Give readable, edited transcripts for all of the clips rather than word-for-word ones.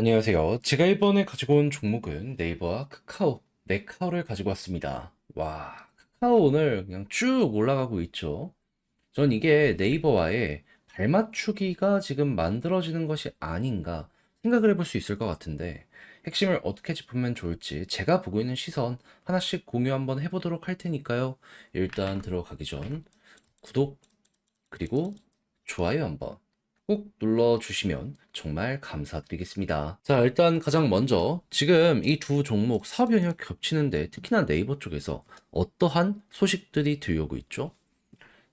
안녕하세요. 제가 이번에 가지고 온 종목은 네이버와 카카오, 네카오를 가지고 왔습니다. 와, 카카오 오늘 그냥 쭉 올라가고 있죠. 전 이게 네이버와의 발맞추기가 지금 만들어지는 것이 아닌가 생각을 해볼 수 있을 것 같은데, 핵심을 어떻게 짚으면 좋을지 제가 보고 있는 시선 하나씩 공유 한번 해보도록 할 테니까요. 일단 들어가기 전 구독, 그리고 좋아요 한번 꾹 눌러주시면 정말 감사드리겠습니다. 자, 일단 가장 먼저 지금 이 두 종목 사업 영역 겹치는데 특히나 네이버 쪽에서 어떠한 소식들이 들려오고 있죠?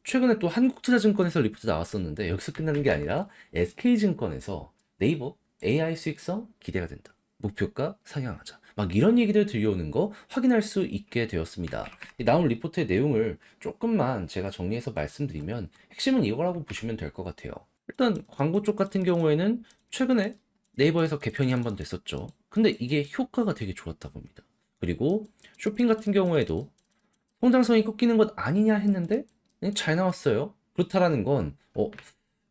최근에 또 한국투자증권에서 리포트 나왔었는데 여기서 끝나는 게 아니라 SK증권에서 네이버 AI 수익성 기대가 된다. 목표가 상향하자. 막 이런 얘기들 들려오는 거 확인할 수 있게 되었습니다. 이 나온 리포트의 내용을 조금만 제가 정리해서 말씀드리면 핵심은 이거라고 보시면 될 것 같아요. 일단 광고 쪽 같은 경우에는 최근에 네이버에서 개편이 한번 됐었죠. 근데 이게 효과가 되게 좋았다고 합니다. 그리고 쇼핑 같은 경우에도 성장성이 꺾이는 것 아니냐 했는데 잘 나왔어요. 그렇다라는 건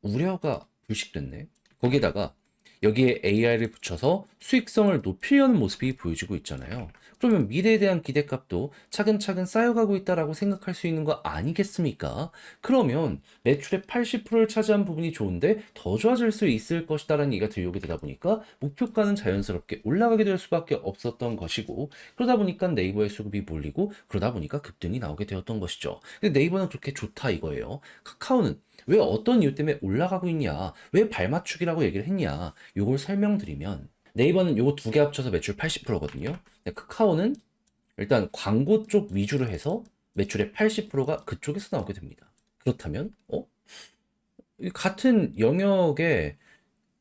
우려가 불식됐네. 거기다가 여기에 AI를 붙여서 수익성을 높이려는 모습이 보여지고 있잖아요. 그러면 미래에 대한 기대값도 차근차근 쌓여가고 있다라고 생각할 수 있는 거 아니겠습니까? 그러면 매출의 80%를 차지한 부분이 좋은데 더 좋아질 수 있을 것이다라는 얘기가 들려오게 되다 보니까 목표가는 자연스럽게 올라가게 될 수밖에 없었던 것이고, 그러다 보니까 네이버의 수급이 몰리고, 그러다 보니까 급등이 나오게 되었던 것이죠. 근데 네이버는 그렇게 좋다 이거예요. 카카오는 왜 어떤 이유 때문에 올라가고 있냐, 왜 발맞추기라고 얘기를 했냐, 요걸 설명드리면, 네이버는 요거 두 개 합쳐서 매출 80%거든요. 카카오는 일단 광고 쪽 위주로 해서 매출의 80%가 그쪽에서 나오게 됩니다. 그렇다면 같은 영역에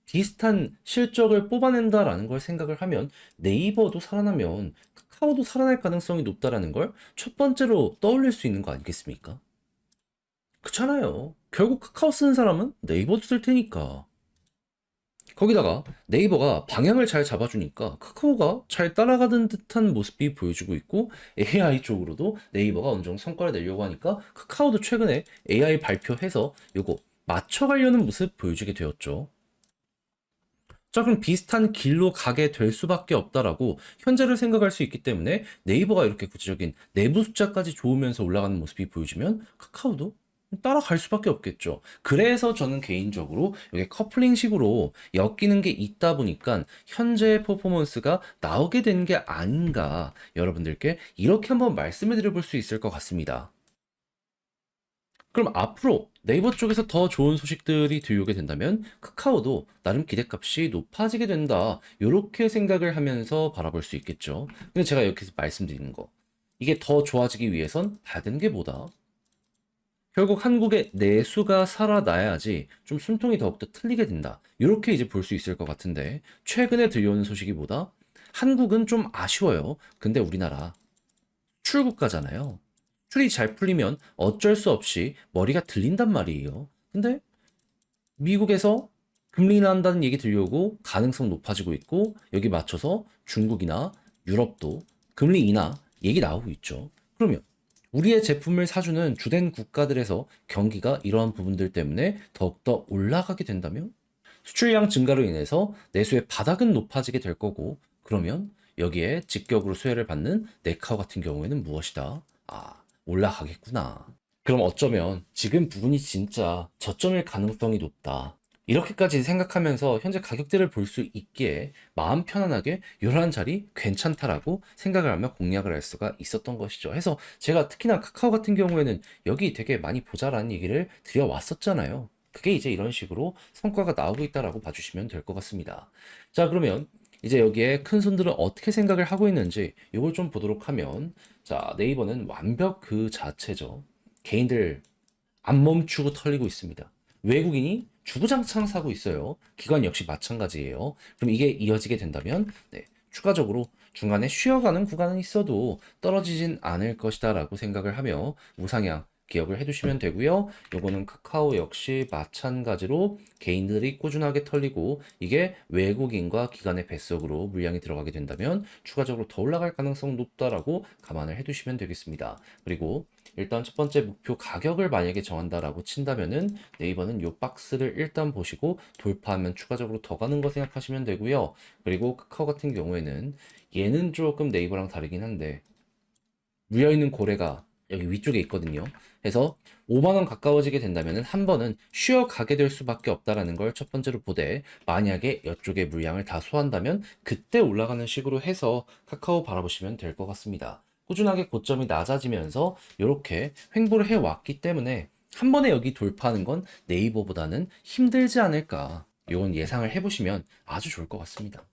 비슷한 실적을 뽑아낸다라는 걸 생각을 하면 네이버도 살아나면 카카오도 살아날 가능성이 높다라는 걸 첫 번째로 떠올릴 수 있는 거 아니겠습니까? 그렇잖아요. 결국 카카오 쓰는 사람은 네이버도 쓸 테니까. 거기다가 네이버가 방향을 잘 잡아주니까 카카오가 잘 따라가는 듯한 모습이 보여주고 있고, AI 쪽으로도 네이버가 어느 정도 성과를 내려고 하니까 카카오도 최근에 AI 발표해서 요거 맞춰가려는 모습 보여주게 되었죠. 자, 그럼 비슷한 길로 가게 될 수밖에 없다라고 현재를 생각할 수 있기 때문에 네이버가 이렇게 구체적인 내부 숫자까지 좋으면서 올라가는 모습이 보여지면 카카오도 따라갈 수밖에 없겠죠. 그래서 저는 개인적으로 이게 커플링식으로 엮이는 게 있다 보니까 현재의 퍼포먼스가 나오게 된 게 아닌가, 여러분들께 이렇게 한번 말씀을 드려볼 수 있을 것 같습니다. 그럼 앞으로 네이버 쪽에서 더 좋은 소식들이 들려오게 된다면 카카오도 나름 기대값이 높아지게 된다, 이렇게 생각을 하면서 바라볼 수 있겠죠. 근데 제가 여기서 말씀드리는 거, 이게 더 좋아지기 위해선 봐야 되는 게 뭐다? 결국 한국의 내수가 살아나야지 좀 숨통이 더욱더 틀리게 된다, 이렇게 이제 볼 수 있을 것 같은데, 최근에 들려오는 소식이 뭐다? 한국은 좀 아쉬워요. 근데 우리나라 출국가잖아요. 출이 잘 풀리면 어쩔 수 없이 머리가 들린단 말이에요. 근데 미국에서 금리 인하한다는 얘기 들려오고 가능성 높아지고 있고, 여기 맞춰서 중국이나 유럽도 금리 인하 얘기 나오고 있죠. 그러면 우리의 제품을 사주는 주된 국가들에서 경기가 이러한 부분들 때문에 더욱더 올라가게 된다면 수출량 증가로 인해서 내수의 바닥은 높아지게 될 거고, 그러면 여기에 직격으로 수혜를 받는 네카오 같은 경우에는 무엇이다? 올라가겠구나. 그럼 어쩌면 지금 부분이 진짜 저점일 가능성이 높다, 이렇게까지 생각하면서 현재 가격대를 볼 수 있기에 마음 편안하게 이러한 자리 괜찮다라고 생각을 하며 공략을 할 수가 있었던 것이죠. 해서 제가 특히나 카카오 같은 경우에는 여기 되게 많이 보자라는 얘기를 드려왔었잖아요. 그게 이제 이런 식으로 성과가 나오고 있다라고 봐주시면 될 것 같습니다. 자, 그러면 이제 여기에 큰 손들은 어떻게 생각을 하고 있는지 이걸 좀 보도록 하면, 자, 네이버는 완벽 그 자체죠. 개인들 안 멈추고 털리고 있습니다. 외국인이 주구장창 사고 있어요. 기관 역시 마찬가지예요. 그럼 이게 이어지게 된다면 추가적으로 중간에 쉬어가는 구간은 있어도 떨어지진 않을 것이다 라고 생각을 하며 우상향 기억을 해두시면 되고요. 요거는 카카오 역시 마찬가지로 개인들이 꾸준하게 털리고 이게 외국인과 기관의 뱃속으로 물량이 들어가게 된다면 추가적으로 더 올라갈 가능성 높다라고 감안을 해두시면 되겠습니다. 그리고 일단 첫 번째 목표 가격을 만약에 정한다라고 친다면은 네이버는 요 박스를 일단 보시고 돌파하면 추가적으로 더 가는 거 생각하시면 되고요. 그리고 카카오 같은 경우에는 얘는 조금 네이버랑 다르긴 한데 물려있는 고래가 여기 위쪽에 있거든요. 그래서 5만 원 가까워지게 된다면 한 번은 쉬어가게 될 수밖에 없다라는 걸 첫 번째로 보되 만약에 이쪽에 물량을 다 소화한다면 그때 올라가는 식으로 해서 카카오 바라보시면 될 것 같습니다. 꾸준하게 고점이 낮아지면서 이렇게 횡보를 해왔기 때문에 한 번에 여기 돌파하는 건 네이버보다는 힘들지 않을까. 이건 예상을 해보시면 아주 좋을 것 같습니다.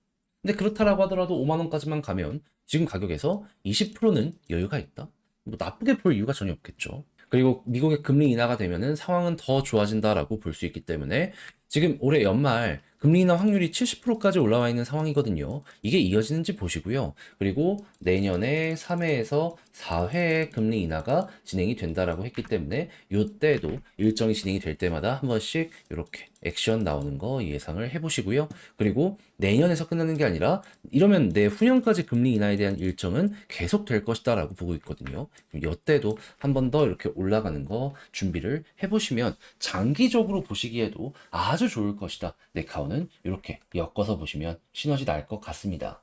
근데 그렇다라고 하더라도 5만 원까지만 가면 지금 가격에서 20%는 여유가 있다. 뭐 나쁘게 볼 이유가 전혀 없겠죠. 그리고 미국의 금리 인하가 되면은 상황은 더 좋아진다라고 볼 수 있기 때문에 지금 올해 연말 금리 인하 확률이 70%까지 올라와 있는 상황이거든요. 이게 이어지는지 보시고요. 그리고 내년에 3회에서 4회의 금리 인하가 진행이 된다라고 했기 때문에 이때도 일정이 진행이 될 때마다 한 번씩 이렇게 액션 나오는 거 예상을 해보시고요. 그리고 내년에서 끝나는 게 아니라 이러면 내후년까지 금리 인하에 대한 일정은 계속 될 것이다라고 보고 있거든요. 이때도 한 번 더 이렇게 올라가는 거 준비를 해보시면 장기적으로 보시기에도 아주 좋을 것이다. 네카오는 이렇게 엮어서 보시면 시너지 날 것 같습니다.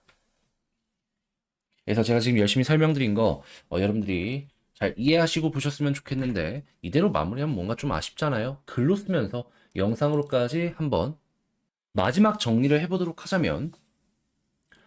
그래서 제가 지금 열심히 설명드린 거 여러분들이 잘 이해하시고 보셨으면 좋겠는데 이대로 마무리하면 뭔가 좀 아쉽잖아요. 글로 쓰면서 영상으로까지 한번 마지막 정리를 해보도록 하자면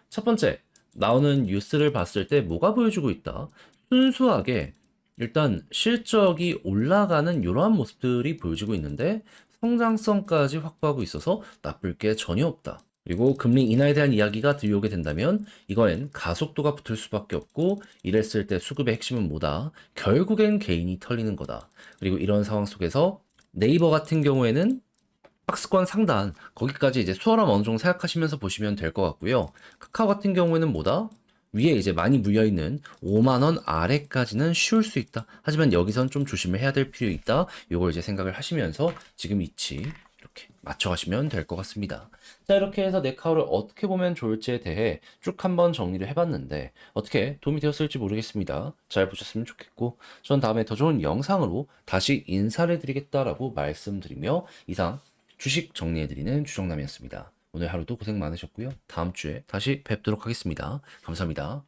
첫 번째, 나오는 뉴스를 봤을 때 뭐가 보여주고 있다? 순수하게 일단 실적이 올라가는 이러한 모습들이 보여지고 있는데 성장성까지 확보하고 있어서 나쁠 게 전혀 없다. 그리고 금리 인하에 대한 이야기가 들려오게 된다면 이거엔 가속도가 붙을 수밖에 없고 이랬을 때 수급의 핵심은 뭐다? 결국엔 개인이 털리는 거다. 그리고 이런 상황 속에서 네이버 같은 경우에는 박스권 상단 거기까지 이제 수월함 어느 정도 생각하시면서 보시면 될 것 같고요. 카카오 같은 경우에는 뭐다? 위에 이제 많이 물려있는 5만 원 아래까지는 쉬울 수 있다. 하지만 여기선 좀 조심을 해야 될 필요 있다. 요걸 이제 생각을 하시면서 지금 위치 이렇게 맞춰가시면 될 것 같습니다. 자, 이렇게 해서 네카오를 어떻게 보면 좋을지에 대해 쭉 한번 정리를 해봤는데 어떻게 도움이 되었을지 모르겠습니다. 잘 보셨으면 좋겠고 전 다음에 더 좋은 영상으로 다시 인사를 드리겠다라고 말씀드리며 이상 주식 정리해드리는 주정남이었습니다. 오늘 하루도 고생 많으셨고요. 다음 주에 다시 뵙도록 하겠습니다. 감사합니다.